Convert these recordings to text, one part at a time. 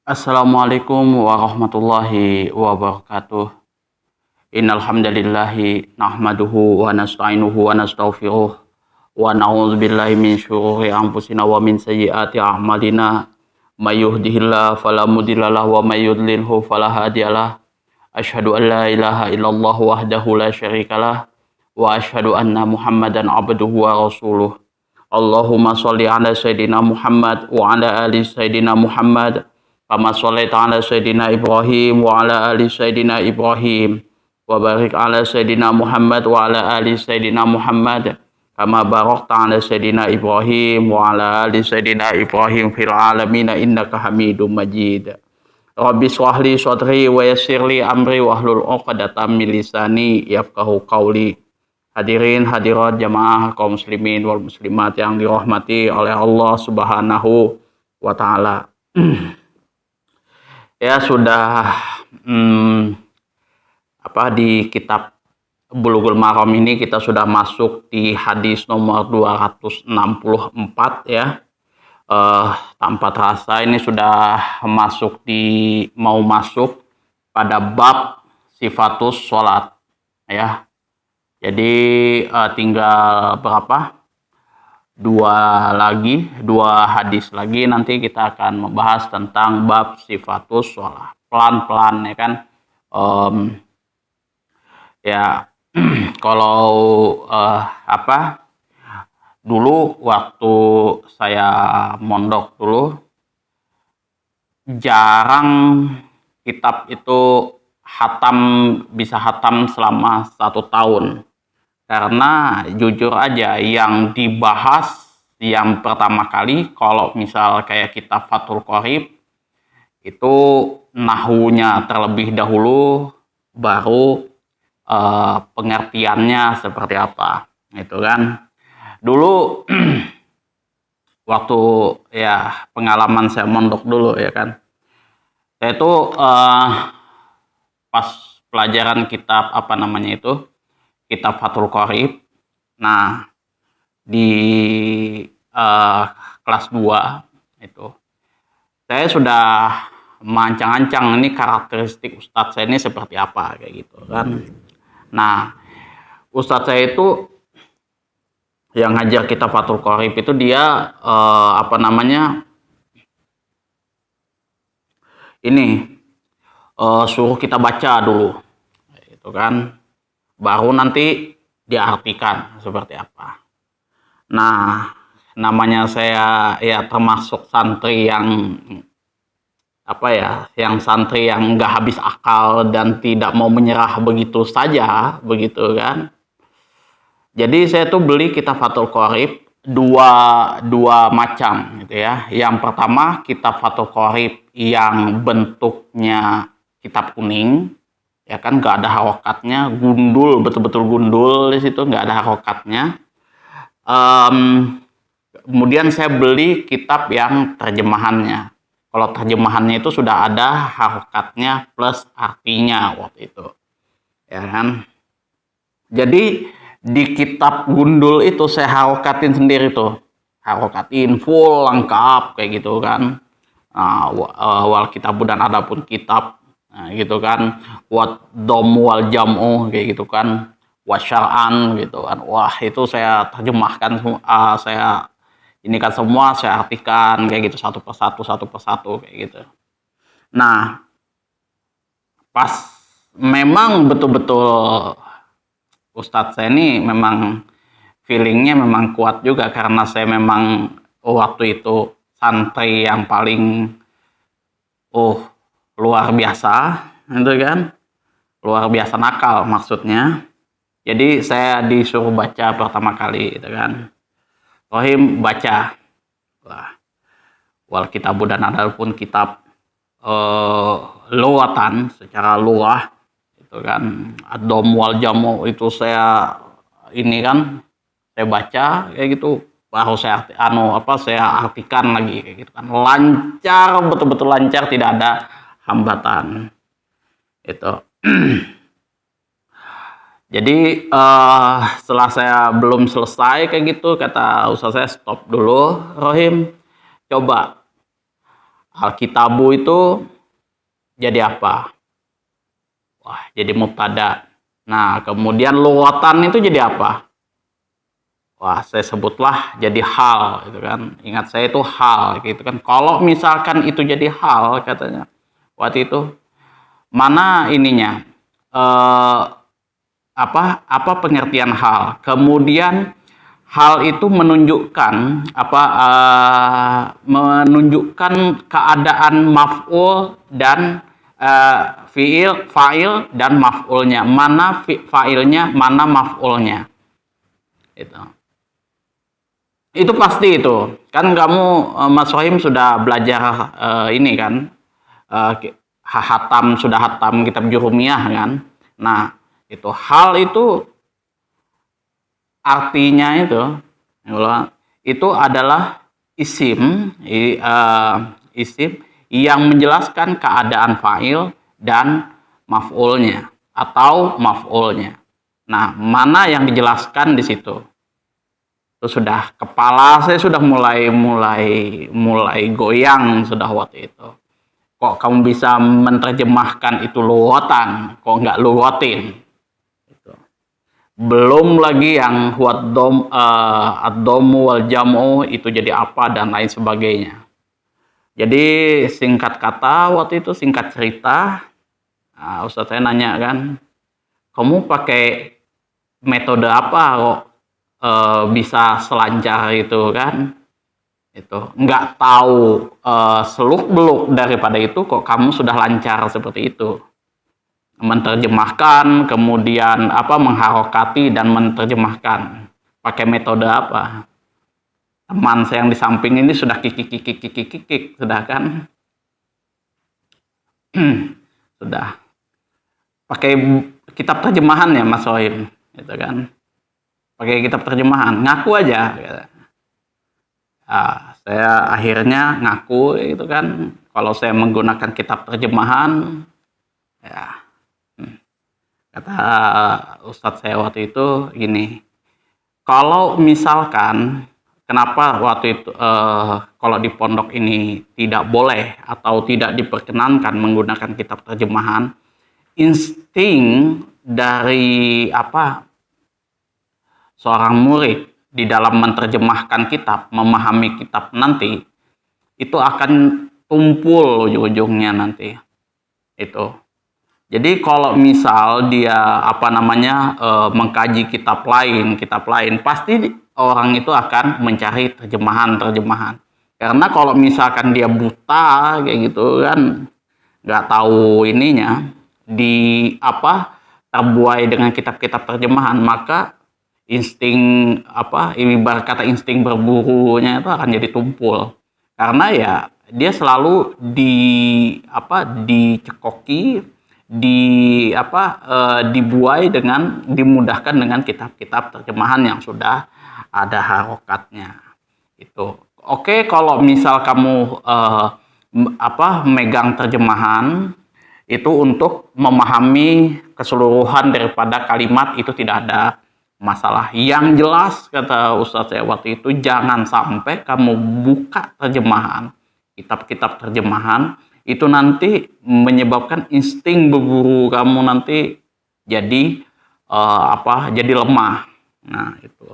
Assalamualaikum warahmatullahi wabarakatuh. Innal hamdalillahi nahmaduhu wa nasta'inuhu wa nastaghfiruh wa na'udzubillahi min syururi anfusina wa min sayyiati a'malina. May yahdihillahu fala mudhillalahu wa may yudlilhu fala hadiyalah. Asyhadu an la ilaha illallah wahdahu la syarikalah wa asyhadu anna Muhammadan abduhu wa rasuluh. Allahumma sholli ala sayidina Muhammad wa ala ali sayidina Muhammad kama sholaita ala sayidina Ibrahim wa ala ali sayidina Ibrahim wa barik ala sayidina Muhammad wa ala ali sayidina Muhammad kama barakta ala sayidina Ibrahim wa ala ali sayidina Ibrahim fil alamin innaka Hamidum Majid. Rabbi shrah li sadri wa yassir li amri wahlul 'uqdatam min lisani yafqahu qawli. Hadirin hadirat jamaah kaum muslimin wal muslimat yang dirahmati oleh Allah Subhanahu wa taala. Ya sudah di kitab Bulughul Maram ini kita sudah masuk di hadis nomor 264 ya. Tanpa terasa ini sudah mau masuk pada bab sifatus sholat ya. Jadi tinggal dua hadis lagi nanti kita akan membahas tentang bab sifatus sholat pelan-pelan ya kan. Kalau dulu waktu saya mondok dulu jarang kitab itu bisa hatam selama 1 tahun. Karena jujur aja yang dibahas yang pertama kali kalau misal kayak kitab Fathul Qorib itu nahunya terlebih dahulu, baru pengertiannya seperti apa gitu kan. Dulu waktu ya pengalaman saya mondok dulu ya kan, saya itu pas pelajaran kitab kitab Fathul Qorib. Nah, di kelas 2 itu saya sudah mancang-ancang ini karakteristik ustadz saya ini seperti apa kayak gitu kan. Nah, ustadz saya itu yang ngajar kitab Fathul Qorib itu dia suruh kita baca dulu itu kan, baru nanti diartikan seperti apa. Nah, namanya saya ya termasuk santri yang santri yang nggak habis akal dan tidak mau menyerah begitu saja begitu kan. Jadi saya tuh beli kitab Fathul Qorib dua macam gitu ya. Yang pertama kitab Fathul Qorib yang bentuknya kitab kuning ya kan, nggak ada harokatnya, gundul, betul-betul gundul di situ, nggak ada harokatnya. Kemudian saya beli kitab yang terjemahannya. Kalau terjemahannya itu sudah ada harokatnya plus artinya waktu itu ya kan. Jadi di kitab gundul itu saya harokatin sendiri tuh, harokatin full lengkap kayak gitu kan. Wal kitabu dan adapun kitab. Nah, gitu kan, wat dom wal jam'u kayak gitu kan, wasyar'an gitu kan. Wah, itu saya terjemahkan, saya ini kan semua saya artikan kayak gitu satu persatu kayak gitu. Nah, pas memang betul-betul ustadz saya ini memang feelingnya memang kuat juga, karena saya memang waktu itu santri yang paling luar biasa itu kan, luar biasa nakal maksudnya. Jadi saya disuruh baca pertama kali itu kan, Rohim baca wal kitabu dan adapun kitab lughatan secara lughah itu kan, ad-dom wal jamu itu saya baca kayak gitu, baru saya artikan lagi kayak gitu kan, lancar, betul-betul lancar, tidak ada hambatan itu. Jadi setelah saya belum selesai kayak gitu, kata ustaz saya, stop dulu Rohim, coba Alkitabu itu jadi apa? Wah, jadi mubtada. Nah, kemudian lughatan itu jadi apa? Wah, saya sebutlah jadi hal, gitu kan. Ingat saya itu hal, gitu kan. Kalau misalkan itu jadi hal, katanya, waktu itu mana ininya? Eh, apa pengertian hal? Kemudian hal itu menunjukkan menunjukkan keadaan maf'ul dan fa'il dan maf'ulnya. Mana fa'ilnya, mana maf'ulnya. Itu pasti itu. Kan kamu Mas Sohim sudah belajar ini kan, sudah hatam kitab Jurumiyah kan. Nah, itu hal itu artinya itu adalah isim yang menjelaskan keadaan fa'il dan maf'ulnya atau maf'ulnya. Nah, mana yang dijelaskan di situ? Itu sudah kepala saya sudah mulai goyang sudah waktu itu. Kok kamu bisa menerjemahkan itu lughatan, kok nggak lughatin? Belum lagi yang ad-dhammu wal jam'u itu jadi apa dan lain sebagainya. Jadi singkat kata waktu itu, singkat cerita, Ustadz saya nanya kan, kamu pakai metode apa kok bisa selancar itu kan? Itu nggak tahu seluk beluk daripada itu kok kamu sudah lancar seperti itu. Menerjemahkan, kemudian mengharokati dan menerjemahkan pakai metode apa? Teman saya yang di samping ini sudah kikik sudah kan? Sudah pakai kitab terjemahan ya Mas Sohim, gitu kan? Pakai kitab terjemahan, ngaku aja. Gitu. Saya akhirnya ngaku itu kan, kalau saya menggunakan kitab terjemahan, ya. Kata Ustadz saya waktu itu gini, kalau misalkan kenapa waktu itu kalau di pondok ini tidak boleh atau tidak diperkenankan menggunakan kitab terjemahan, insting dari seorang murid di dalam menerjemahkan kitab, memahami kitab nanti, itu akan tumpul ujung-ujungnya nanti. Itu. Jadi kalau misal dia mengkaji kitab lain, pasti orang itu akan mencari terjemahan. Karena kalau misalkan dia buta kayak gitu kan, nggak tahu ininya, terbuai dengan kitab-kitab terjemahan, maka insting ibarat kata insting berburunya itu akan jadi tumpul. Karena ya dia selalu dicekoki, dibuai dengan dimudahkan dengan kitab-kitab terjemahan yang sudah ada harokatnya. Itu oke. Kalau misal kamu megang terjemahan itu untuk memahami keseluruhan daripada kalimat, itu tidak ada masalah. Yang jelas kata Ustadz saya waktu itu, jangan sampai kamu buka terjemahan, kitab-kitab terjemahan, itu nanti menyebabkan insting berburu kamu nanti jadi jadi lemah. Nah, itu.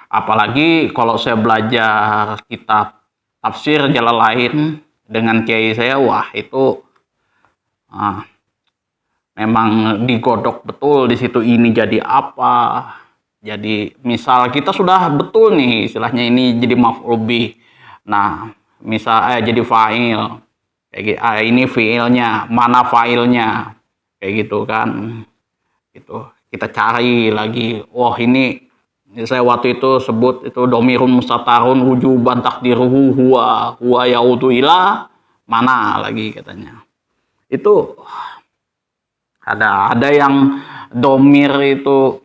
Apalagi kalau saya belajar kitab tafsir Jalalain dengan kiai saya, wah itu memang digodok betul di situ, ini jadi apa. Jadi misal kita sudah betul nih istilahnya ini jadi maf'ul bih. Nah, misal jadi fa'il. Ini fiilnya, mana failnya, kayak gitu kan. Itu kita cari lagi. Wah, ini saya waktu itu sebut itu domirun mustatarun wujuban takdiruhu huwa yaudu ila mana lagi katanya. Itu ada yang domir itu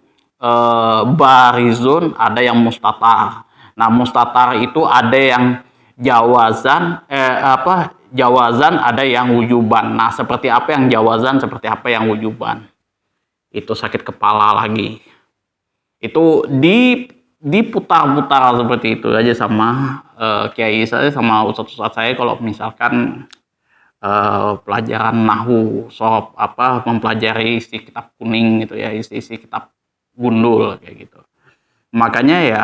barizun, ada yang mustatar. Nah, mustatar itu ada yang jawazan jawazan, ada yang wujuban. Nah, seperti apa yang jawazan, seperti apa yang wujuban, itu sakit kepala lagi. Itu diputar-putar seperti itu aja sama kiai saya, sama ustadz-ustadz saya. Kalau misalkan pelajaran nahwu, sorof, mempelajari isi kitab kuning gitu ya, isi kitab gundul kayak gitu. Makanya ya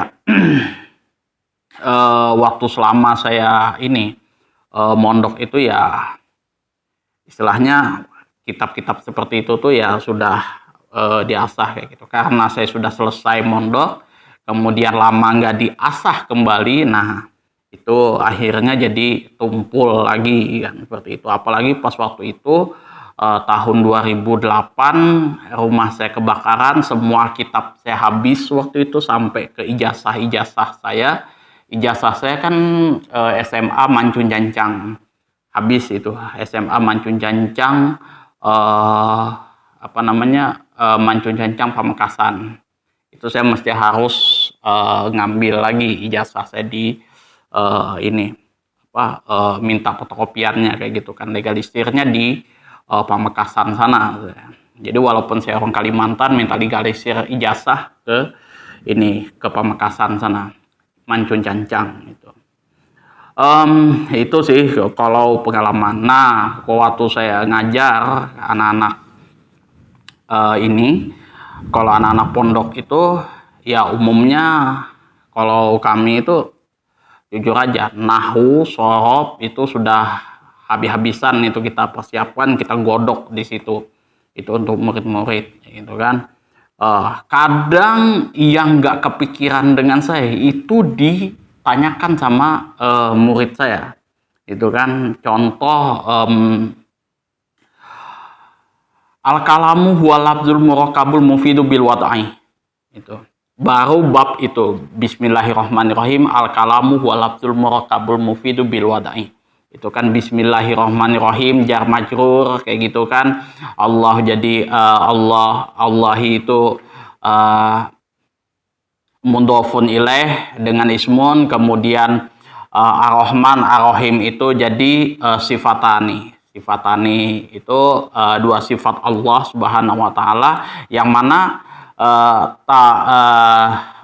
waktu selama saya ini mondok itu ya istilahnya kitab-kitab seperti itu tuh ya sudah diasah kayak gitu. Karena saya sudah selesai mondok, kemudian lama nggak diasah kembali, nah itu akhirnya jadi tumpul lagi kan seperti itu. Apalagi pas waktu itu tahun 2008 rumah saya kebakaran, semua kitab saya habis waktu itu sampai ke ijazah saya. Ijazah saya kan SMA Mancun Jancang, habis itu SMA Mancun Jancang, Mancun Jancang Pamekasan. Itu saya mesti harus ngambil lagi ijazah saya di minta fotokopiannya kayak gitu kan, legalisirnya di Pamekasan sana. Jadi walaupun saya orang Kalimantan, minta legalisir ijazah ke Pamekasan sana, Mancun Cancang itu. Itu sih kalau pengalaman. Nah, waktu saya ngajar anak-anak kalau anak-anak pondok itu ya umumnya kalau kami itu jujur aja, nahwu, sorof itu sudah habis-habisan, itu kita persiapkan, kita godok di situ. Itu untuk murid-murid gitu kan. Kadang yang nggak kepikiran dengan saya itu ditanyakan sama murid saya. Itu kan contoh al-kalamu huwa lafzul murakkabul mufidu bil wad'i. Itu baru bab itu, bismillahirrahmanirrahim, al-kalamu huwa lafzul murakkabul mufidu bil wad'i. Itu kan bismillahirrahmanirrahim, jar majrur kayak gitu kan. Allah jadi Allah itu mudhofun ilaih dengan ismun, kemudian ar-Rahman ar-Rahim itu jadi sifatani itu dua sifat Allah Subhanahu wa taala, yang mana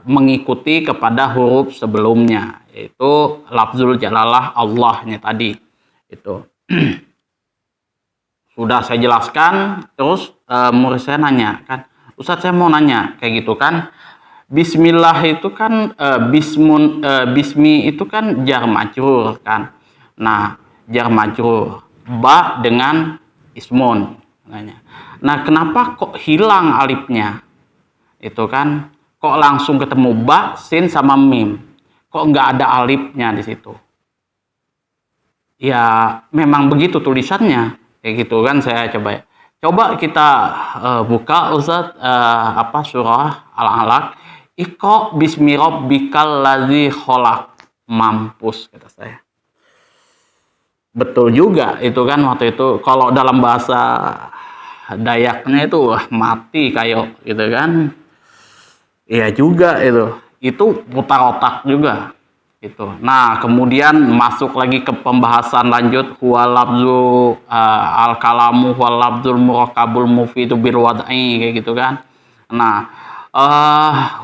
mengikuti kepada huruf sebelumnya, yaitu lafzul jalalah Allahnya tadi itu. Sudah saya jelaskan, terus murid saya nanya kan, Ustadz saya mau nanya kayak gitu kan, bismillah itu kan bismi itu kan jar majrur kan. Nah, jar majrur ba dengan ismun. Nah, kenapa kok hilang alifnya? Itu kan kok langsung ketemu ba, sin sama mim, kok nggak ada alifnya di situ? Ya memang begitu tulisannya kayak gitu kan. Saya coba kita buka Ustadz surah Al-Alaq, Iqra bismi rabbikal ladzi khalaq. Mampus kata saya. Betul juga itu kan, waktu itu kalau dalam bahasa Dayaknya itu mati kayak gitu kan. Iya juga itu putar otak juga itu. Nah, kemudian masuk lagi ke pembahasan lanjut, huwa lafzu al-kalamu huwa lafzul murakkabul mufidu bil wad'i kayak gitu kan. Nah,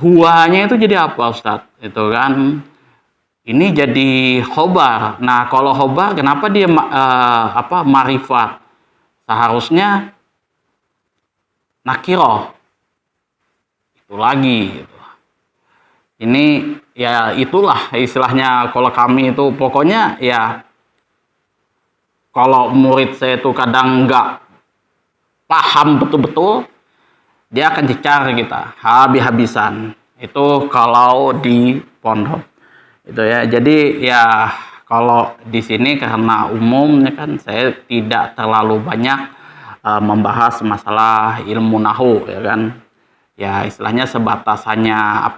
huwanya itu jadi apa Ustadz? Itu kan ini jadi khobar. Nah, kalau khobar kenapa dia marifat? Seharusnya nakiroh. Itu lagi gitu. Ini ya itulah istilahnya kalau kami itu, pokoknya ya kalau murid saya itu kadang nggak paham betul-betul, dia akan cecar kita habis-habisan. Itu kalau di pondok itu ya. Jadi ya kalau di sini karena umumnya kan saya tidak terlalu banyak membahas masalah ilmu nahwu ya kan. Ya istilahnya sebatas hanya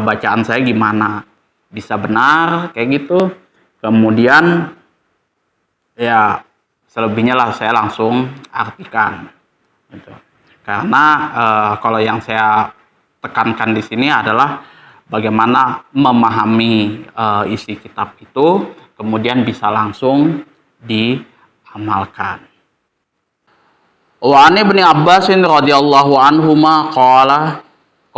bacaan saya gimana bisa benar kayak gitu. Kemudian ya selebihnya lah saya langsung artikan gitu. Karena kalau yang saya tekankan di sini adalah bagaimana memahami isi kitab itu, kemudian bisa langsung diamalkan. Wa an Ibnu Abbas radhiyallahu anhuma qala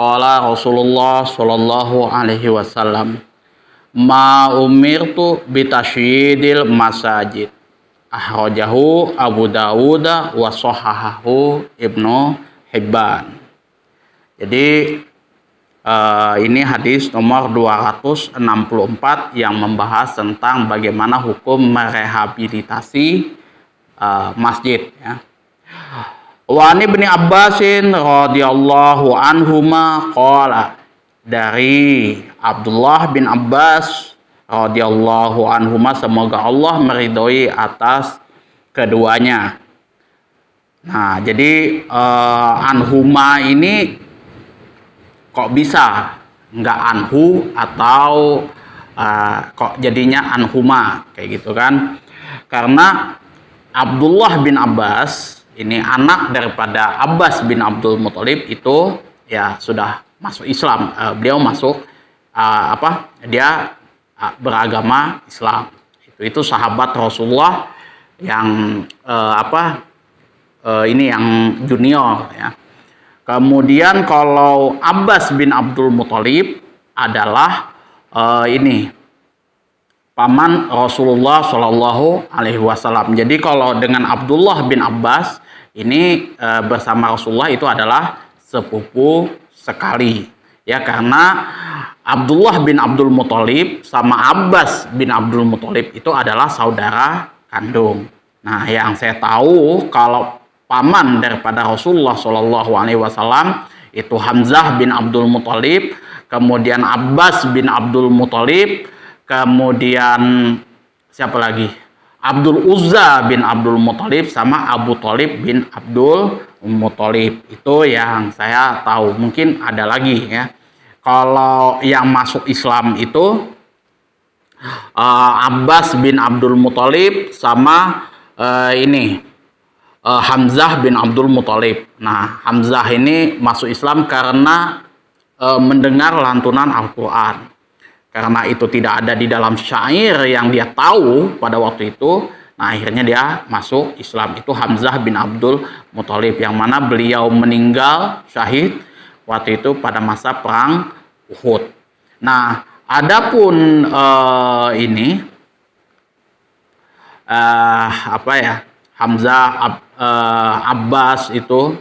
qala Rasulullah sallallahu alaihi wasallam, ma umirtu bitasyidil masajid. Akhrajahu Abu Dawud wa shahahahu Ibnu Hibban. Jadi ini hadis nomor 264 yang membahas tentang bagaimana hukum merehabilitasi masjid, ya. Wa Ibnu Abbasin radhiyallahu anhuma qala, dari Abdullah bin Abbas radhiyallahu anhuma, semoga Allah meridhoi atas keduanya. Nah, jadi anhuma ini kok bisa nggak anhu atau kok jadinya anhuma kayak gitu kan? Karena Abdullah bin Abbas ini anak daripada Abbas bin Abdul Muthalib itu ya sudah masuk Islam. Beliau masuk dia beragama Islam. Itu sahabat Rasulullah yang ini yang junior, ya. Kemudian kalau Abbas bin Abdul Muthalib adalah ini paman Rasulullah Shallallahu Alaihi Wasallam. Jadi kalau dengan Abdullah bin Abbas ini bersama Rasulullah itu adalah sepupu sekali, ya, karena Abdullah bin Abdul Muthalib sama Abbas bin Abdul Muthalib itu adalah saudara kandung. Nah, yang saya tahu kalau paman daripada Rasulullah Shallallahu Alaihi Wasallam itu Hamzah bin Abdul Muthalib, kemudian Abbas bin Abdul Muthalib, kemudian siapa lagi? Abdul Uzza bin Abdul Muthalib sama Abu Thalib bin Abdul Muthalib. Itu yang saya tahu. Mungkin ada lagi, ya. Kalau yang masuk Islam itu Abbas bin Abdul Muthalib sama Hamzah bin Abdul Muthalib. Nah, Hamzah ini masuk Islam karena mendengar lantunan Al-Quran. Karena itu tidak ada di dalam syair yang dia tahu pada waktu itu, nah akhirnya dia masuk Islam. Itu Hamzah bin Abdul Muthalib, yang mana beliau meninggal syahid waktu itu pada masa perang Uhud. Nah, adapun Hamzah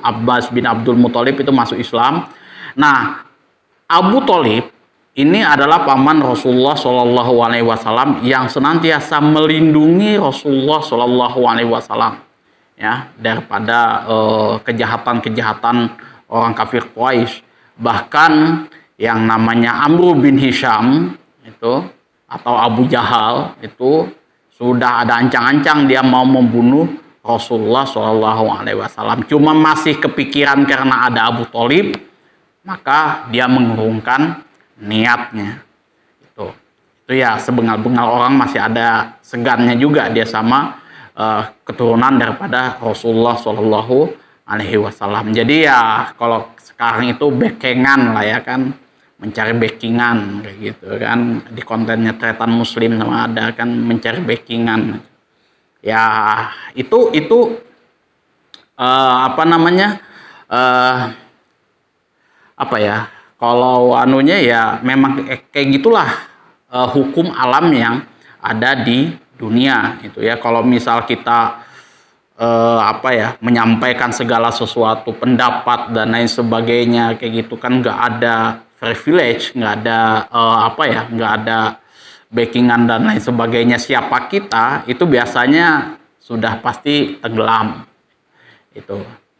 Abbas bin Abdul Muthalib itu masuk Islam. Nah, Abu Thalib ini adalah paman Rasulullah Shallallahu Alaihi Wasallam yang senantiasa melindungi Rasulullah Shallallahu Alaihi Wasallam, ya, daripada kejahatan-kejahatan orang kafir Quraisy. Bahkan yang namanya Amr bin Hisham itu atau Abu Jahal itu sudah ada ancang-ancang dia mau membunuh Rasulullah Shallallahu Alaihi Wasallam. Cuma masih kepikiran karena ada Abu Thalib, maka dia mengurungkan niatnya. Itu ya, sebengal-bengal orang masih ada segannya juga dia sama keturunan daripada Rasulullah Shallallahu Alaihi Wasallam. Jadi ya kalau sekarang itu backingan lah, ya kan, mencari backingan kayak gitu kan, di kontennya Tretan Muslim sama ada kan mencari backingan. Ya itu kalau anunya ya memang kayak gitulah hukum alam yang ada di dunia itu, ya. Kalau misal kita menyampaikan segala sesuatu pendapat dan lain sebagainya kayak gitu kan, nggak ada privilege, nggak ada nggak ada backingan dan lain sebagainya, siapa kita itu biasanya sudah pasti tenggelam.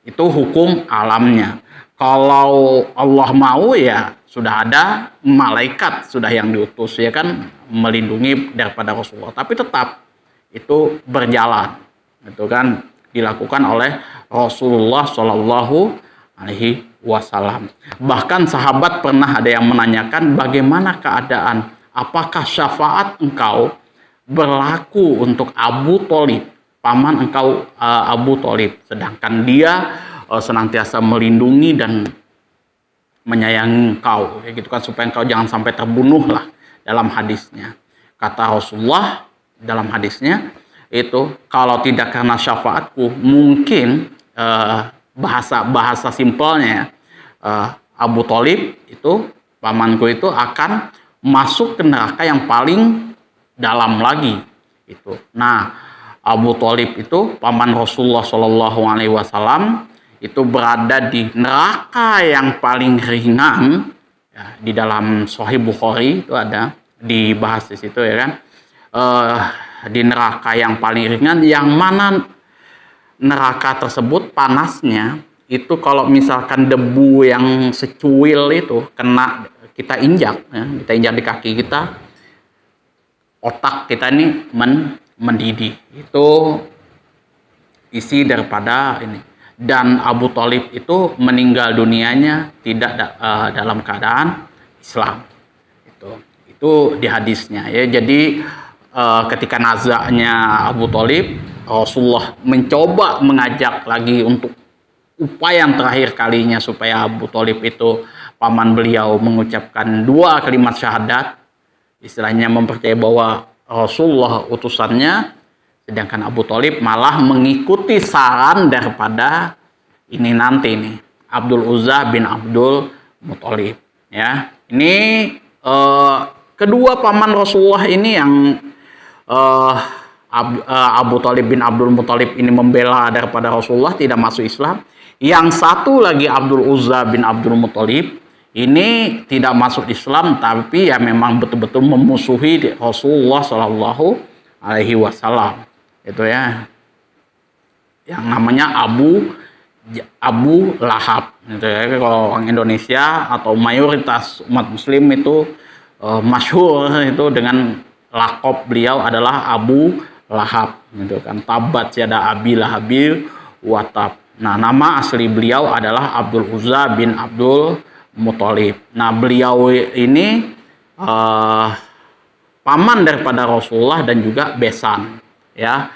Itu hukum alamnya. Kalau Allah mau ya sudah ada malaikat sudah yang diutus, ya kan, melindungi daripada Rasulullah. Tapi tetap itu berjalan, itu kan dilakukan oleh Rasulullah Shallallahu Alaihi Wasallam. Bahkan sahabat pernah ada yang menanyakan, bagaimana keadaan, apakah syafaat engkau berlaku untuk Abu Thalib, paman engkau Abu Thalib, sedangkan dia senantiasa melindungi dan menyayangi engkau, kayak gitu kan, supaya engkau jangan sampai terbunuh lah dalam hadisnya. Kata Rasulullah dalam hadisnya itu, kalau tidak karena syafaatku, mungkin bahasa simpelnya Abu Thalib itu, pamanku itu akan masuk ke neraka yang paling dalam lagi itu. Nah, Abu Thalib itu paman Rasulullah Shallallahu Alaihi Wasallam itu berada di neraka yang paling ringan. Ya, di dalam Sahih Bukhari itu ada dibahas di situ, ya kan, di neraka yang paling ringan, yang mana neraka tersebut panasnya itu kalau misalkan debu yang secuil itu kena kita injak, ya, kita injak di kaki kita, otak kita ini mendidih. Itu isi daripada ini. Dan Abu Thalib itu meninggal dunianya tidak dalam keadaan Islam. Itu di hadisnya, ya. Jadi ketika nazaknya Abu Thalib, Rasulullah mencoba mengajak lagi untuk upaya yang terakhir kalinya supaya Abu Thalib itu, paman beliau, mengucapkan 2 kalimat syahadat, istilahnya mempercayai bahwa Rasulullah utusannya, sedangkan Abu Thalib malah mengikuti saran daripada ini nanti nih, Abdul Uzza bin Abdul Muthalib, ya. Ini kedua paman Rasulullah ini yang Abu Thalib bin Abdul Muthalib ini membela daripada Rasulullah, tidak masuk Islam. Yang satu lagi Abdul Uzza bin Abdul Muthalib ini tidak masuk Islam, tapi ya memang betul-betul memusuhi Rasulullah Shallallahu Alaihi Wasallam. Itu ya, yang namanya Abu Lahab. Gitu ya. Kalau orang Indonesia atau mayoritas umat Muslim itu masyhur itu dengan lakop beliau adalah Abu Lahab, gitu kan. Tabat yada Abi Lahabil watab. Nah, nama asli beliau adalah Abdul Uzza bin Abdul Muthalib. Nah, beliau ini paman daripada Rasulullah dan juga besan, ya.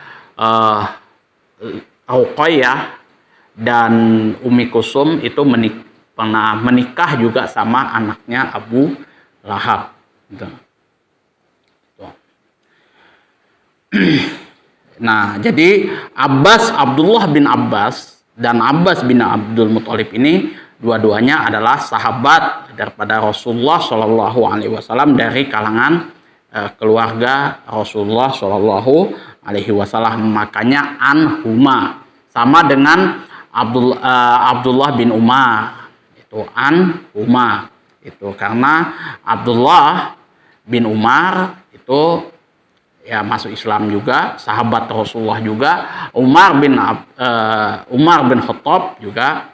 Ruqayyah dan Umi Kusum itu pernah menikah juga sama anaknya Abu Lahab. Gitu. Nah, jadi Abdullah bin Abbas dan Abbas bin Abdul Muthalib ini dua-duanya adalah sahabat daripada Rasulullah Shallallahu Alaihi Wasallam, dari kalangan keluarga Rasulullah Shallallahu Alaihi Wasallam. Makanya anhuma sama dengan Abdullah bin Umar, itu anhuma, itu karena Abdullah bin Umar itu ya masuk Islam juga, sahabat Rasulullah juga. Umar bin Khattab juga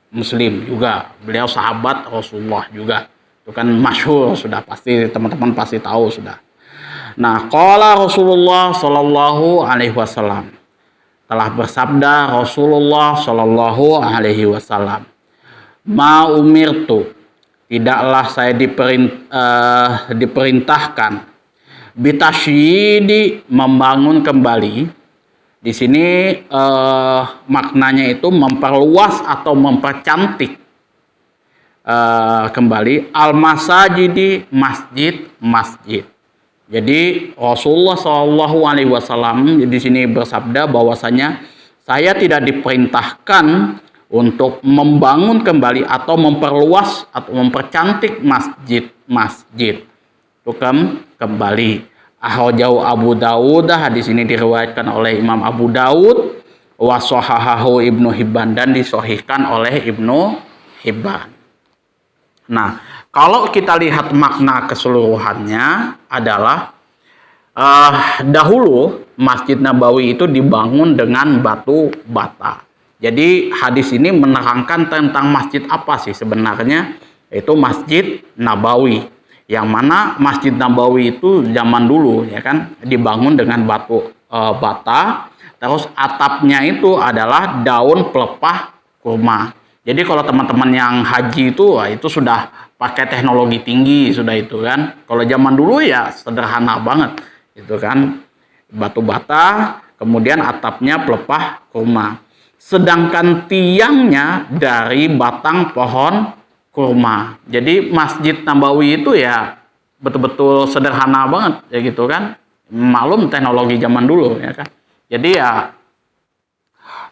Muslim juga, beliau sahabat Rasulullah juga. Itu kan masyhur, sudah pasti teman-teman pasti tahu sudah. Nah, qala Rasulullah Shallallahu Alaihi Wasallam, telah bersabda Rasulullah Shallallahu Alaihi Wasallam, ma umirtu, tidaklah saya diperintahkan, bitasyidi, membangun kembali. Di sini maknanya itu memperluas atau mempercantik kembali al-masajidi, masjid. Jadi Rasulullah Shallallahu Alaihi Wasallam di sini bersabda bahwasanya saya tidak diperintahkan untuk membangun kembali atau memperluas atau mempercantik masjid itu kembali. Akhrajahu Abu Dawud, hadis ini diriwayatkan oleh Imam Abu Dawud, wa shahahahu Ibnu Hibban, dan disahihkan oleh Ibnu Hibban. Nah, kalau kita lihat makna keseluruhannya adalah dahulu Masjid Nabawi itu dibangun dengan batu bata. Jadi hadis ini menerangkan tentang masjid apa sih sebenarnya? Itu Masjid Nabawi. Yang mana Masjid Nabawi itu zaman dulu, ya kan, dibangun dengan batu bata, terus atapnya itu adalah daun pelepah kurma. Jadi kalau teman-teman yang haji itu sudah pakai teknologi tinggi sudah itu kan. Kalau zaman dulu ya sederhana banget, itu kan, batu bata, kemudian atapnya pelepah kurma. Sedangkan tiangnya dari batang pohon kurma. Jadi Masjid Nabawi itu ya betul-betul sederhana banget, ya gitu kan. Maklum teknologi zaman dulu, ya kan. Jadi ya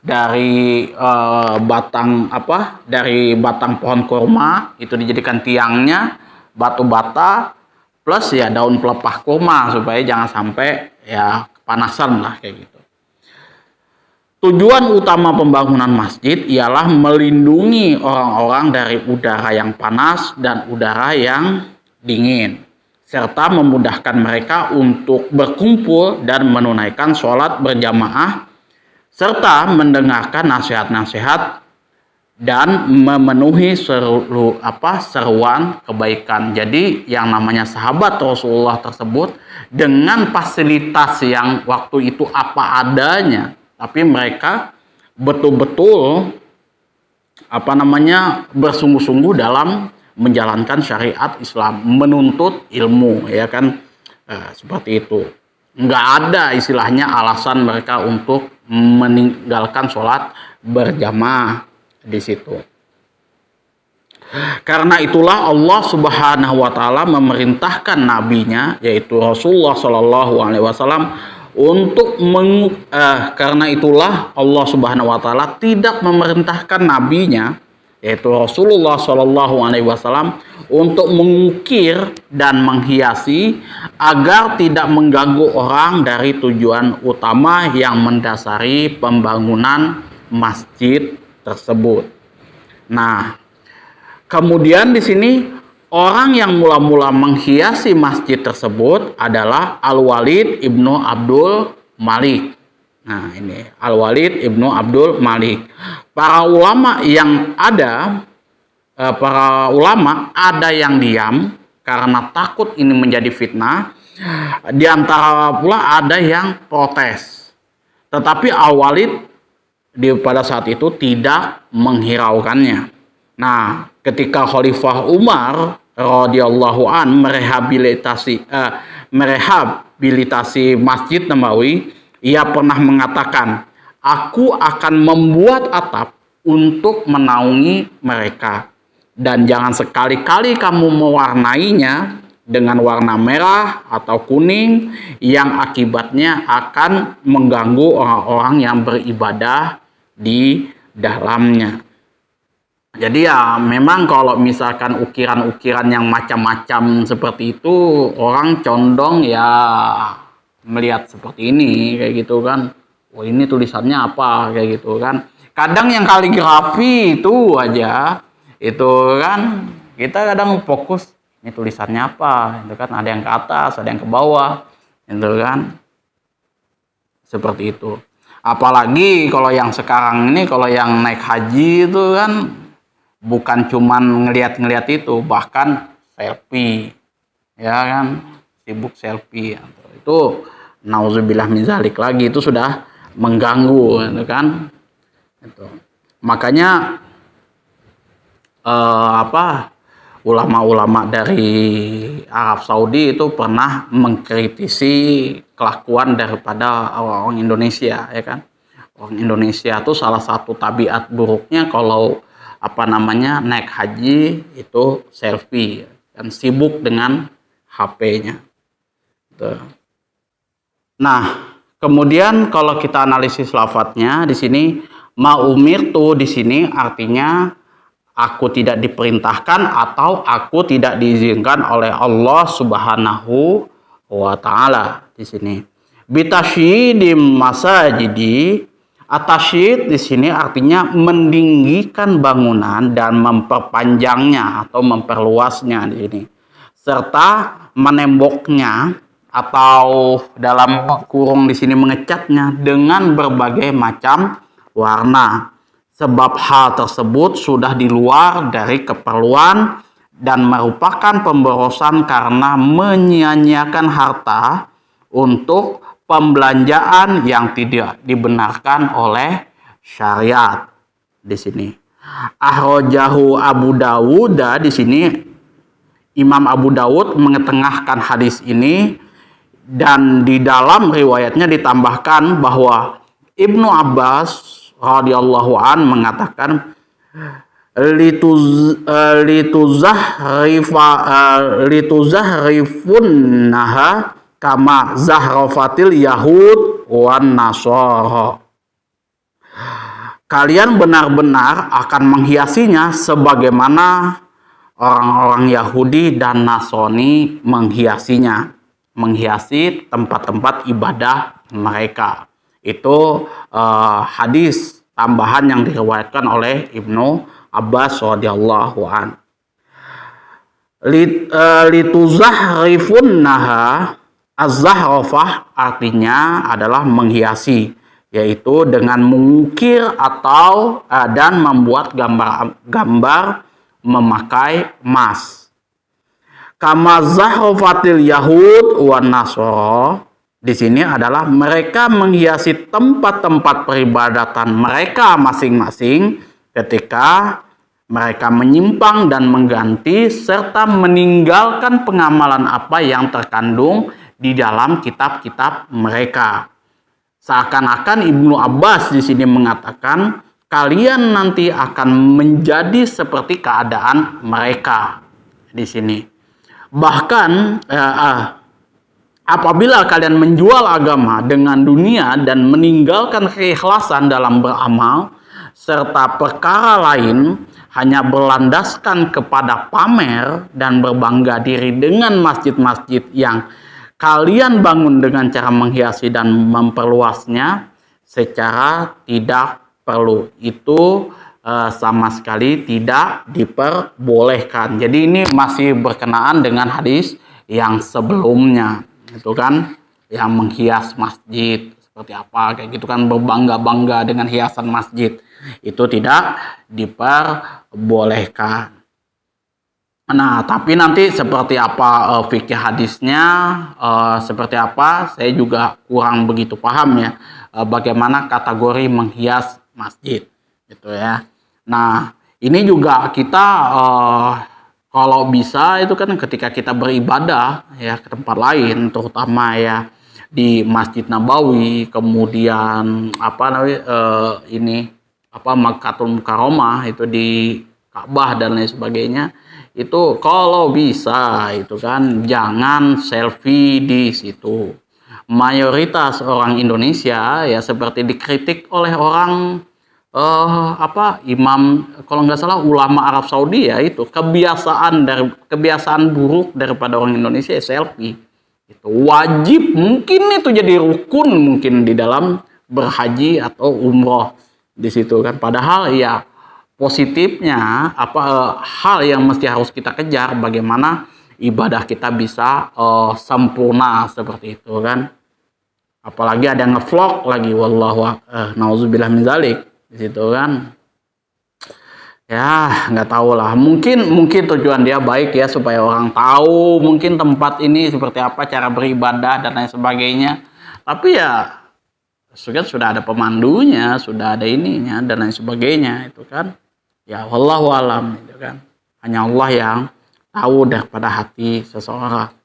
dari batang pohon kurma itu dijadikan tiangnya, batu bata plus ya daun pelepah kurma supaya jangan sampai ya kepanasan lah kayak gitu. Tujuan utama pembangunan masjid ialah melindungi orang-orang dari udara yang panas dan udara yang dingin, serta memudahkan mereka untuk berkumpul dan menunaikan sholat berjamaah, serta mendengarkan nasihat-nasihat dan memenuhi seruan kebaikan. Jadi yang namanya sahabat Rasulullah tersebut dengan fasilitas yang waktu itu apa adanya, tapi mereka betul-betul bersungguh-sungguh dalam menjalankan syariat Islam, menuntut ilmu, ya kan, seperti itu. Nggak ada istilahnya alasan mereka untuk meninggalkan sholat berjamaah di situ. Karena itulah Allah Subhanahu wa taala memerintahkan nabinya yaitu Rasulullah Shallallahu alaihi wasallam karena itulah Allah Subhanahu wa taala tidak memerintahkan nabinya yaitu Rasulullah Shallallahu alaihi wasallam untuk mengukir dan menghiasi agar tidak mengganggu orang dari tujuan utama yang mendasari pembangunan masjid tersebut. Nah, kemudian di sini orang yang mula-mula menghiasi masjid tersebut adalah Al-Walid ibnu Abdul Malik. Nah, ini Al-Walid ibnu Abdul Malik. Para ulama ada yang diam karena takut ini menjadi fitnah. Di antara pula ada yang protes. Tetapi Al-Walid pada saat itu tidak menghiraukannya. Nah, ketika Khalifah Umar radhiyallahu an merehabilitasi Masjid Nabawi, ia pernah mengatakan, "Aku akan membuat atap untuk menaungi mereka, dan jangan sekali-kali kamu mewarnainya dengan warna merah atau kuning yang akibatnya akan mengganggu orang-orang yang beribadah di dalamnya." Jadi ya memang kalau misalkan ukiran-ukiran yang macam-macam seperti itu, orang condong ya melihat seperti ini kayak gitu kan. Oh, ini tulisannya apa kayak gitu kan. Kadang yang kaligrafi itu aja itu kan kita kadang fokus ini tulisannya apa, itu kan ada yang ke atas, ada yang ke bawah, itu kan. Seperti itu. Apalagi kalau yang sekarang ini, kalau yang naik haji itu kan bukan cuman ngelihat-ngelihat itu, bahkan selfie, ya kan, sibuk selfie. Itu nauzubillah min zalik lagi, itu sudah mengganggu, itu kan. Itu. Makanya ulama-ulama dari Arab Saudi itu pernah mengkritisi kelakuan daripada orang Indonesia, ya kan. Orang Indonesia itu salah satu tabiat buruknya kalau naik haji itu selfie dan sibuk dengan HP-nya. Nah, kemudian kalau kita analisis lafadznya di sini ma'umirtu di sini artinya aku tidak diperintahkan atau aku tidak diizinkan oleh Allah Subhanahu wa taala di sini. Bitasyidim masajidi, atasyid di sini artinya meninggikan bangunan dan memperpanjangnya atau memperluasnya di sini, serta menemboknya atau dalam kurung di sini mengecatnya dengan berbagai macam warna. Sebab hal tersebut sudah di luar dari keperluan dan merupakan pemborosan karena menyia-nyiakan harta untuk pembelanjaan yang tidak dibenarkan oleh syariat di sini. Ahrojahu Abu Dawud di sini Imam Abu Dawud mengetengahkan hadis ini dan di dalam riwayatnya ditambahkan bahwa Ibnu Abbas radhiyallahu an mengatakan lituzahrifunnaha kama zahrafatil yahud wan nasara. kalian benar-benar akan menghiasinya sebagaimana orang-orang Yahudi dan Nasrani menghiasinya, menghiasi tempat-tempat ibadah mereka. Itu hadis tambahan yang diriwayatkan oleh Ibnu Abbas radhiyallahu an. Lituzahrifunnaha, az-zahrafah artinya adalah menghiasi, yaitu dengan mengukir atau dan membuat gambar memakai emas. Kama zahrafatil yahud wan nasara, di sini adalah mereka menghiasi tempat-tempat peribadatan mereka masing-masing ketika mereka menyimpang dan mengganti serta meninggalkan pengamalan apa yang terkandung di dalam kitab-kitab mereka. Seakan-akan Ibnu Abbas di sini mengatakan, kalian nanti akan menjadi seperti keadaan mereka di sini. Bahkan apabila kalian menjual agama dengan dunia dan meninggalkan keikhlasan dalam beramal serta perkara lain, hanya berlandaskan kepada pamer dan berbangga diri dengan masjid-masjid yang kalian bangun dengan cara menghiasi dan memperluasnya secara tidak perlu. Itu sama sekali tidak diperbolehkan. Jadi ini masih berkenaan dengan hadis yang sebelumnya, itu kan, yang menghias masjid seperti apa kayak gitu kan, berbangga-bangga dengan hiasan masjid, itu tidak diperbolehkan. Nah, tapi nanti seperti apa fikih hadisnya, seperti apa, saya juga kurang begitu paham ya, bagaimana kategori menghias masjid, gitu ya. Nah, ini juga kita kalau bisa itu kan ketika kita beribadah ya ke tempat lain, terutama ya di Masjid Nabawi, kemudian Makkahul Mukarramah itu di Ka'bah dan lain sebagainya, itu kalau bisa itu kan jangan selfie di situ. Mayoritas orang Indonesia ya seperti dikritik oleh orang imam, kalau nggak salah ulama Arab Saudi ya, itu kebiasaan buruk daripada orang Indonesia ya selfie. Itu wajib, mungkin itu jadi rukun mungkin di dalam berhaji atau umroh di situ kan. Padahal ya positifnya hal yang mesti harus kita kejar, bagaimana ibadah kita bisa sempurna seperti itu kan. Apalagi ada ngevlog lagi, wallahu nauzubillah min dzalik di situ kan. Ya nggak tahu lah, mungkin tujuan dia baik ya, supaya orang tahu mungkin tempat ini seperti apa cara beribadah dan lain sebagainya. Tapi ya sudah ada pemandunya, sudah ada ininya dan lain sebagainya itu kan. Ya wallahu alam itu kan. Hanya Allah yang tahu daripada hati seseorang.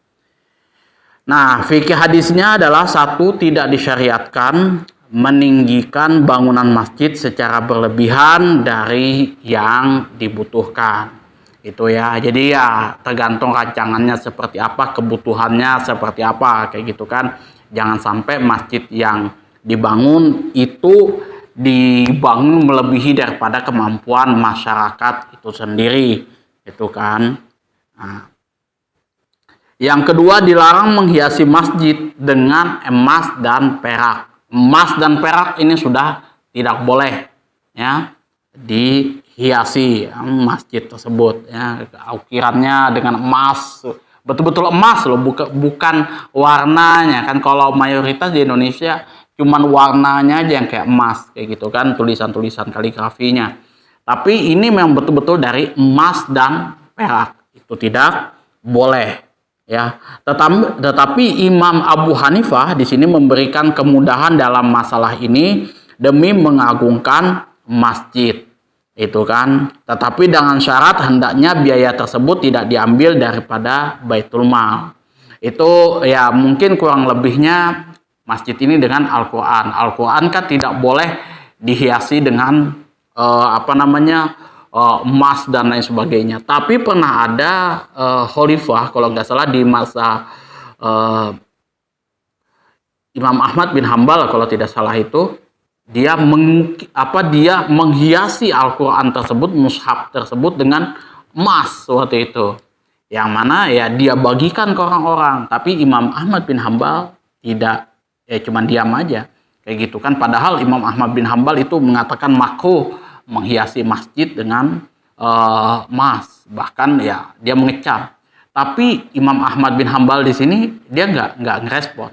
Nah, fikih hadisnya adalah satu, tidak disyariatkan meninggikan bangunan masjid secara berlebihan dari yang dibutuhkan. Itu ya. Jadi ya tergantung rancangannya seperti apa, kebutuhannya seperti apa kayak gitu kan. Jangan sampai masjid yang dibangun itu dibangun melebihi daripada kemampuan masyarakat itu sendiri, itu kan. Nah, yang kedua, dilarang menghiasi masjid dengan emas dan perak. Emas dan perak ini sudah tidak boleh ya dihiasi masjid tersebut ya. Ukirannya dengan emas, betul-betul emas loh, bukan warnanya kan. Kalau mayoritas di Indonesia cuman warnanya aja yang kayak emas kayak gitu kan, tulisan-tulisan kaligrafinya. Tapi ini memang betul-betul dari emas dan perak, itu tidak boleh ya. Tetapi Imam Abu Hanifah di sini memberikan kemudahan dalam masalah ini demi mengagungkan masjid, itu kan. Tetapi dengan syarat hendaknya biaya tersebut tidak diambil daripada Baitul Mal. Itu ya mungkin kurang lebihnya masjid ini dengan Al-Quran. Al-Quran kan tidak boleh dihiasi dengan emas dan lain sebagainya. Tapi pernah ada khalifah kalau nggak salah di masa Imam Ahmad bin Hambal kalau tidak salah itu, dia menghiasi Al-Quran tersebut, mushaf tersebut dengan emas waktu itu. Yang mana ya dia bagikan ke orang-orang. Tapi Imam Ahmad bin Hambal tidak, ya cuman diam aja. Kayak gitu kan. Padahal Imam Ahmad bin Hambal itu mengatakan makruh menghiasi masjid dengan emas. Bahkan ya dia mengecam. Tapi Imam Ahmad bin Hambal di sini dia nggak ngerespon.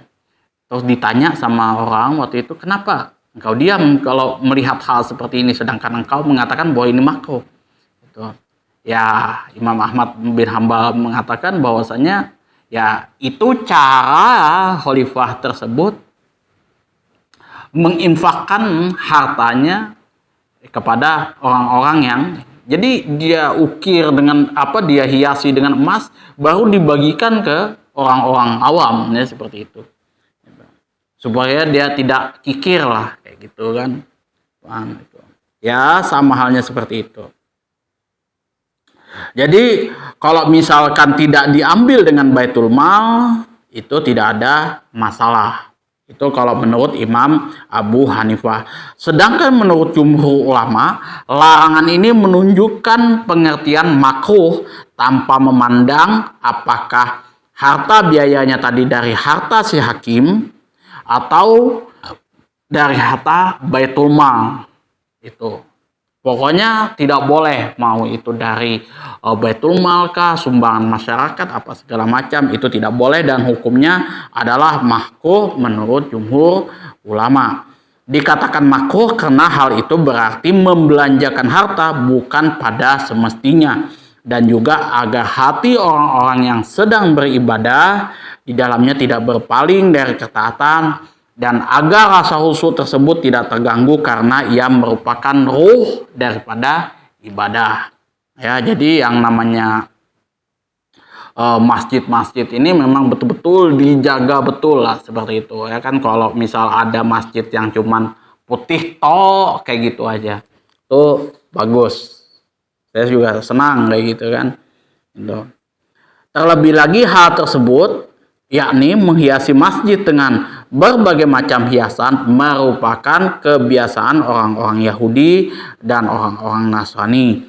Terus ditanya sama orang waktu itu, kenapa engkau diam kalau melihat hal seperti ini, sedangkan engkau mengatakan bahwa ini makruh. Gitu. Ya Imam Ahmad bin Hambal mengatakan bahwasanya ya itu cara khalifah tersebut menginfakkan hartanya kepada orang-orang yang, jadi dia ukir dengan dia hiasi dengan emas, baru dibagikan ke orang-orang awam, ya seperti itu, supaya dia tidak kikir lah, kayak gitu kan. Ya sama halnya seperti itu. Jadi kalau misalkan tidak diambil dengan Baitul Mal, itu tidak ada masalah. Itu kalau menurut Imam Abu Hanifah. Sedangkan menurut jumhur ulama, larangan ini menunjukkan pengertian makruh tanpa memandang apakah harta biayanya tadi dari harta si hakim atau dari harta Baitul Mal. Itu pokoknya tidak boleh, mau itu dari Baitul Mal kah, sumbangan masyarakat, apa segala macam, itu tidak boleh dan hukumnya adalah makruh menurut jumhur ulama. Dikatakan makruh karena hal itu berarti membelanjakan harta bukan pada semestinya, dan juga agar hati orang-orang yang sedang beribadah di dalamnya tidak berpaling dari ketaatan, dan agar rasa khusyuk tersebut tidak terganggu karena ia merupakan ruh daripada ibadah. Ya, jadi yang namanya masjid-masjid ini memang betul-betul dijaga betul lah seperti itu. Ya kan, kalau misal ada masjid yang cuman putih tok kayak gitu aja, tuh bagus. Saya juga senang kayak gitu kan. Gitu. Terlebih lagi hal tersebut, yakni menghiasi masjid dengan berbagai macam hiasan, merupakan kebiasaan orang-orang Yahudi dan orang-orang Nasrani.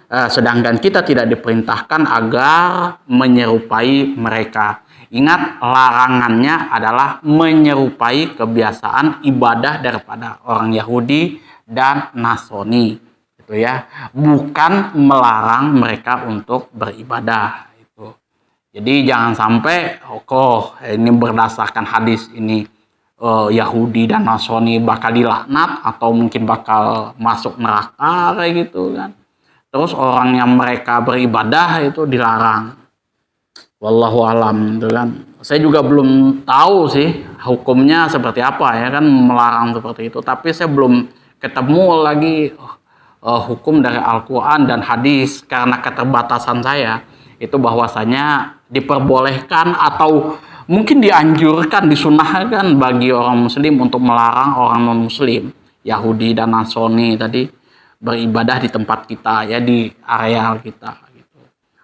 Sedangkan kita tidak diperintahkan agar menyerupai mereka. Ingat, larangannya adalah menyerupai kebiasaan ibadah daripada orang Yahudi dan Nasrani. Itu ya, bukan melarang mereka untuk beribadah. Jadi jangan sampai ini berdasarkan hadis ini Yahudi dan Nasrani bakal dilaknat atau mungkin bakal masuk neraka kayak gitu kan. Terus orang yang mereka beribadah itu dilarang. Wallahu alam gitu kan. Saya juga belum tahu sih hukumnya seperti apa ya kan, melarang seperti itu. Tapi saya belum ketemu lagi hukum dari Al-Quran dan hadis karena keterbatasan saya. Itu bahwasanya diperbolehkan atau mungkin dianjurkan, disunahkan bagi orang muslim untuk melarang orang non muslim Yahudi dan Nasrani tadi beribadah di tempat kita, ya di areal kita gitu.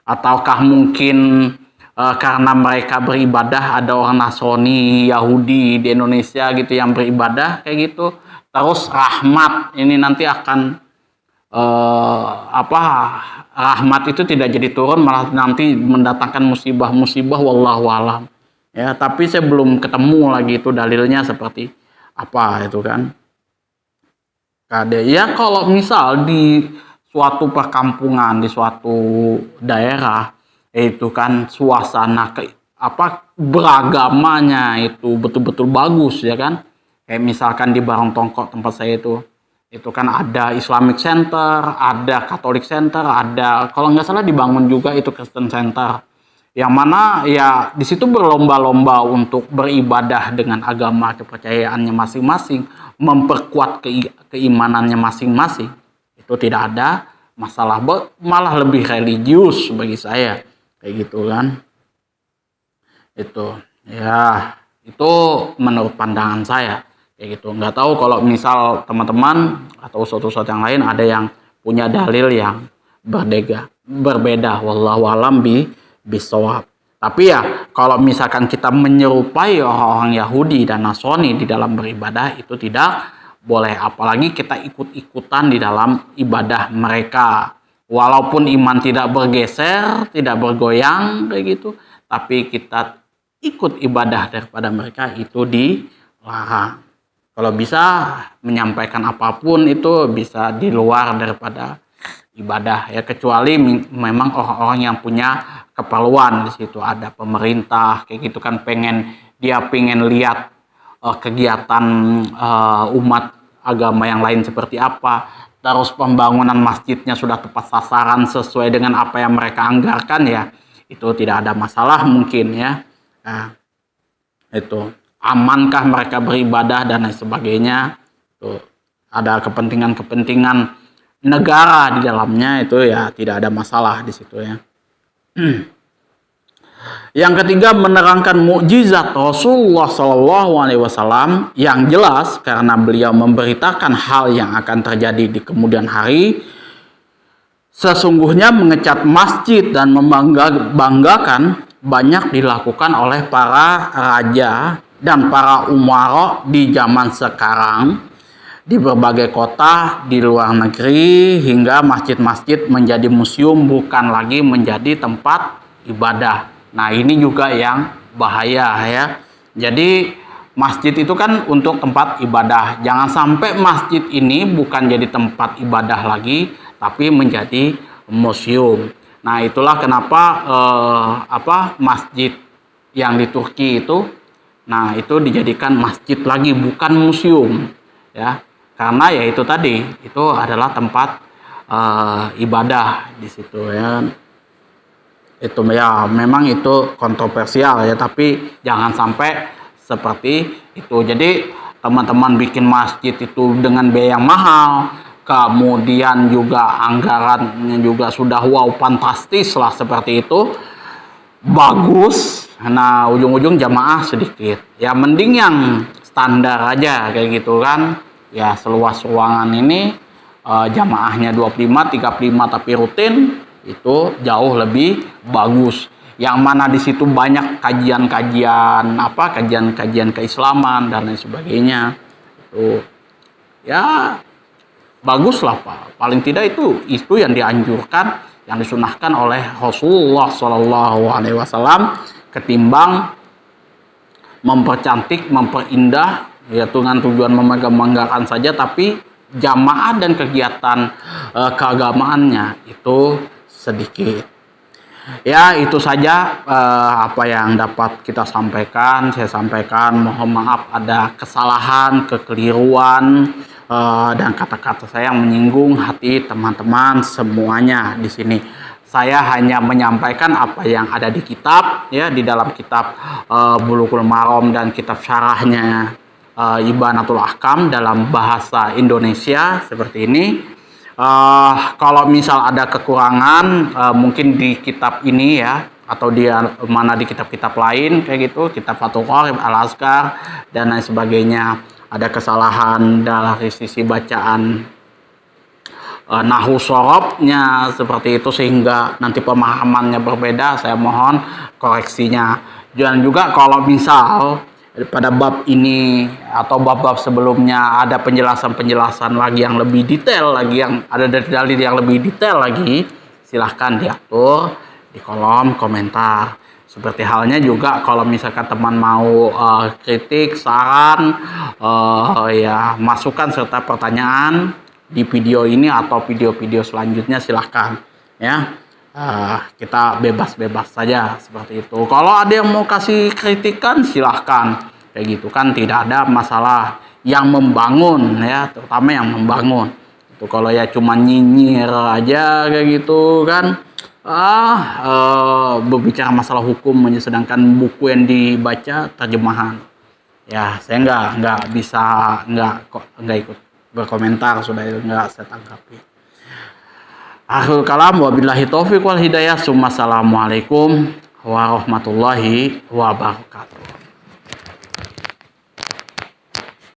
Ataukah mungkin karena mereka beribadah, ada orang Nasrani Yahudi di Indonesia gitu yang beribadah kayak gitu, terus rahmat ini nanti akan rahmat itu tidak jadi turun, malah nanti mendatangkan musibah-musibah, wallahu alam. Ya, tapi saya belum ketemu lagi itu dalilnya seperti apa itu kan. Ya kalau misal di suatu perkampungan, di suatu daerah itu kan suasana beragamanya itu betul-betul bagus ya kan. Kayak misalkan di Barong Tongkok tempat saya itu kan ada Islamic Center, ada Catholic Center, ada kalau nggak salah dibangun juga itu Kristen Center, yang mana ya di situ berlomba-lomba untuk beribadah dengan agama kepercayaannya masing-masing, memperkuat keimanannya masing-masing. Itu tidak ada masalah, malah lebih religius bagi saya kayak gitu kan. Itu ya, itu menurut pandangan saya. Kayak gitu. Nggak tahu kalau misal teman-teman atau ustadz-ustadz yang lain ada yang punya dalil yang berbeda, wallahu alam bisawab. Tapi ya kalau misalkan kita menyerupai orang-orang Yahudi dan Nasrani di dalam beribadah, itu tidak boleh. Apalagi kita ikut-ikutan di dalam ibadah mereka. Walaupun iman tidak bergeser, tidak bergoyang kayak gitu, tapi kita ikut ibadah daripada mereka, itu dilarang. Kalau bisa menyampaikan apapun itu bisa di luar daripada ibadah ya, kecuali memang orang-orang yang punya keperluan. Di situ ada pemerintah kayak gitu kan, pengen lihat kegiatan umat agama yang lain seperti apa, terus pembangunan masjidnya sudah tepat sasaran sesuai dengan apa yang mereka anggarkan, ya itu tidak ada masalah mungkin ya. Nah, itu amankah mereka beribadah dan lain sebagainya, itu ada kepentingan negara di dalamnya, itu ya tidak ada masalah di situ ya. Yang ketiga, menerangkan mukjizat Rasulullah SAW yang jelas karena beliau memberitakan hal yang akan terjadi di kemudian hari. Sesungguhnya mengecat masjid dan membanggakan banyak dilakukan oleh para raja dan para umara di zaman sekarang, di berbagai kota di luar negeri, hingga masjid-masjid menjadi museum, bukan lagi menjadi tempat ibadah. Nah, ini juga yang bahaya ya. Jadi masjid itu kan untuk tempat ibadah. Jangan sampai masjid ini bukan jadi tempat ibadah lagi, tapi menjadi museum. Nah, itulah kenapa masjid yang di Turki itu, nah itu dijadikan masjid lagi, bukan museum ya. Karena ya itu tadi, itu adalah tempat ibadah di situ ya. Itu ya memang itu kontroversial ya, tapi jangan sampai seperti itu. Jadi teman-teman bikin masjid itu dengan biaya yang mahal, kemudian juga anggarannya juga sudah wow fantastis lah seperti itu, bagus. Nah, ujung-ujung jamaah sedikit. Ya mending yang standar aja kayak gitu kan. Ya seluas ruangan ini jamaahnya 25, 35 tapi rutin, itu jauh lebih bagus. Yang mana di situ banyak kajian-kajian keislaman dan lain sebagainya. Itu ya bagus lah Pak. Paling tidak itu yang dianjurkan, yang disunahkan oleh Rasulullah SAW, ketimbang mempercantik, memperindah ya dengan tujuan membanggakan saja, tapi jamaah dan kegiatan keagamaannya itu sedikit. Ya itu saja apa yang dapat kita sampaikan. Saya sampaikan, mohon maaf ada kesalahan, kekeliruan dan kata-kata saya yang menyinggung hati teman-teman semuanya di sini. Saya hanya menyampaikan apa yang ada di kitab ya, di dalam kitab Bulughul Maram dan kitab syarahnya Ibanatul Ahkam dalam bahasa Indonesia seperti ini. Kalau misal ada kekurangan mungkin di kitab ini ya, atau di mana di kitab-kitab lain kayak gitu, kitab Fathul Qorib, Al-Azkar dan lain sebagainya, ada kesalahan dari sisi bacaan nahu sorobnya seperti itu sehingga nanti pemahamannya berbeda, saya mohon koreksinya. Dan juga kalau misal pada bab ini atau bab-bab sebelumnya ada penjelasan-penjelasan lagi yang lebih detail lagi, yang ada dalil yang lebih detail lagi, silahkan diatur di kolom komentar. Seperti halnya juga kalau misalkan teman mau kritik, saran, ya masukan serta pertanyaan di video ini atau video-video selanjutnya, silahkan ya. Kita bebas-bebas saja seperti itu. Kalau ada yang mau kasih kritikan, silahkan kayak gitu kan, tidak ada masalah. Yang membangun ya, terutama yang membangun itu. Kalau ya cuma nyinyir aja kayak gitu kan, berbicara masalah hukum, sedangkan buku yang dibaca terjemahan, ya saya nggak ikut berkomentar, sudah itu nggak saya tanggapi. Akhirul kalam, wabillahi taufiq wal hidayah. Assalamualaikum warahmatullahi wabarakatuh.